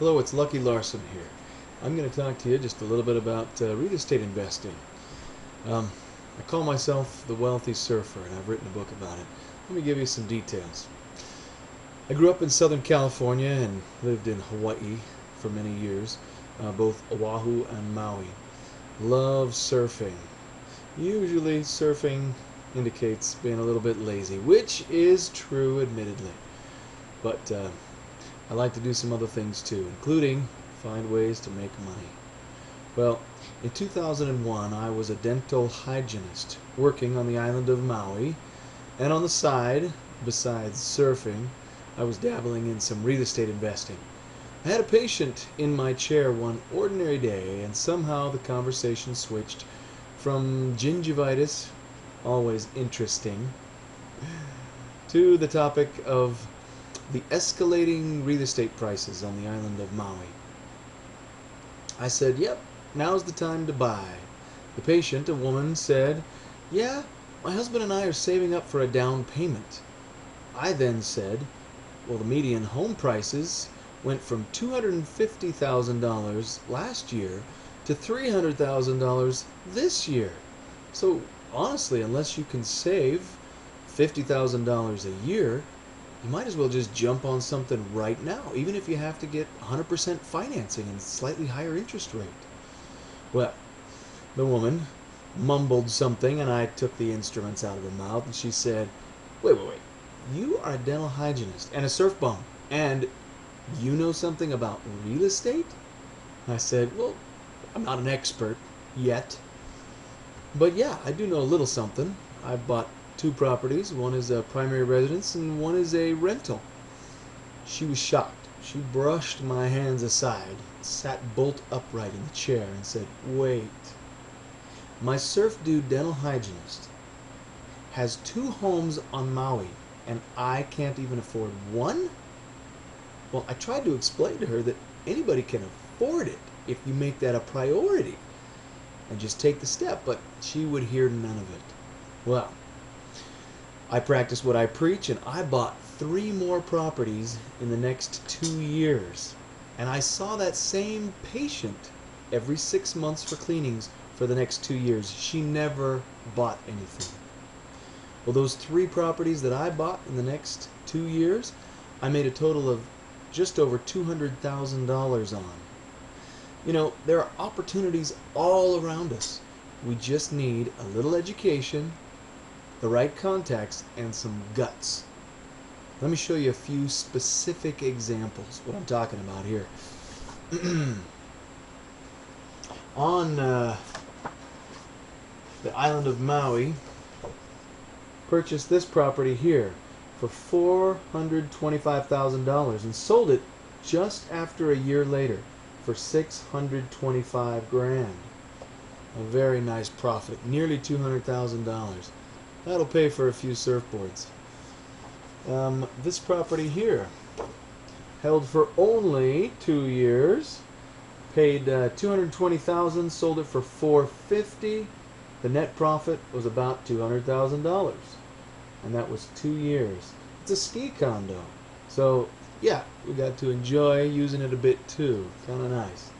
Hello, it's Lucky Larson here. I'm going to talk to you just a little bit about real estate investing. I call myself the wealthy surfer, and I've written a book about it. Let me give you some details. I grew up in Southern California and lived in Hawaii for many years, both Oahu and Maui. Love surfing. Usually surfing indicates being a little bit lazy, which is true admittedly. But I like to do some other things too, including find ways to make money. Well, in 2001, I was a dental hygienist working on the island of Maui, and on the side, besides surfing, I was dabbling in some real estate investing. I had a patient in my chair one ordinary day, and somehow the conversation switched from gingivitis, always interesting, to the topic of the escalating real estate prices on the island of Maui. I said, "Yep, now's the time to buy." The patient, a woman, said, "Yeah, my husband and I are saving up for a down payment." I then said, "Well, the median home prices went from $250,000 last year to $300,000 this year. So honestly, unless you can save $50,000 a year, you might as well just jump on something right now, even if you have to get 100% financing and slightly higher interest rate." Well, the woman mumbled something, and I took the instruments out of her mouth, and she said, wait. You are a dental hygienist and a surf bum, and you know something about real estate?" I said, "Well, I'm not an expert yet, but yeah, I do know a little something. I bought two properties. One is a primary residence and one is a rental." She was shocked. She brushed my hands aside, sat bolt upright in the chair, and said, "Wait. My surf dude dental hygienist has two homes on Maui, and I can't even afford one?" Well, I tried to explain to her that anybody can afford it if you make that a priority and just take the step, but she would hear none of it. Well, I practice what I preach, and I bought 3 more properties in the next 2 years. And I saw that same patient every 6 months for cleanings for the next 2 years. She never bought anything. Well, those 3 properties that I bought in the next 2 years, I made a total of just over $200,000 on. You know, there are opportunities all around us. We just need a little education, the right contacts, and some guts. Let me show you a few specific examples what I'm talking about here. On the island of Maui, purchased this property here for $425,000 and sold it just after a year later for $625 grand. A very nice profit, nearly $200,000. That'll pay for a few surfboards. This property here, held for only 2 years, paid $220,000, sold it for $450,000. The net profit was about $200,000, and that was 2 years. It's a ski condo, so yeah, we got to enjoy using it a bit too. Kind of nice.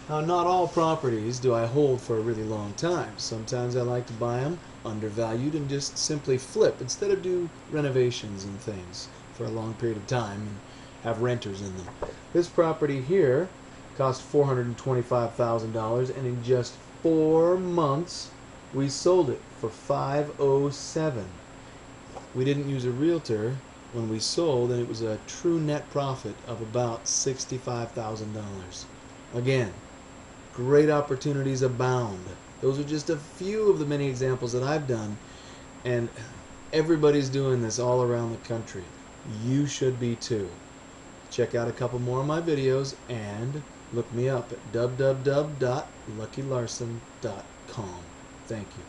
Now, not all properties do I hold for a really long time. Sometimes I like to buy them undervalued and just simply flip instead of do renovations and things for a long period of time and have renters in them. This property here cost $425,000, and in just 4 months we sold it for $507,000. We didn't use a realtor when we sold, and it was a true net profit of about $65,000. Again, great opportunities abound. Those are just a few of the many examples that I've done, and everybody's doing this all around the country. You should be too. Check out a couple more of my videos and look me up at www.luckylarson.com. Thank you.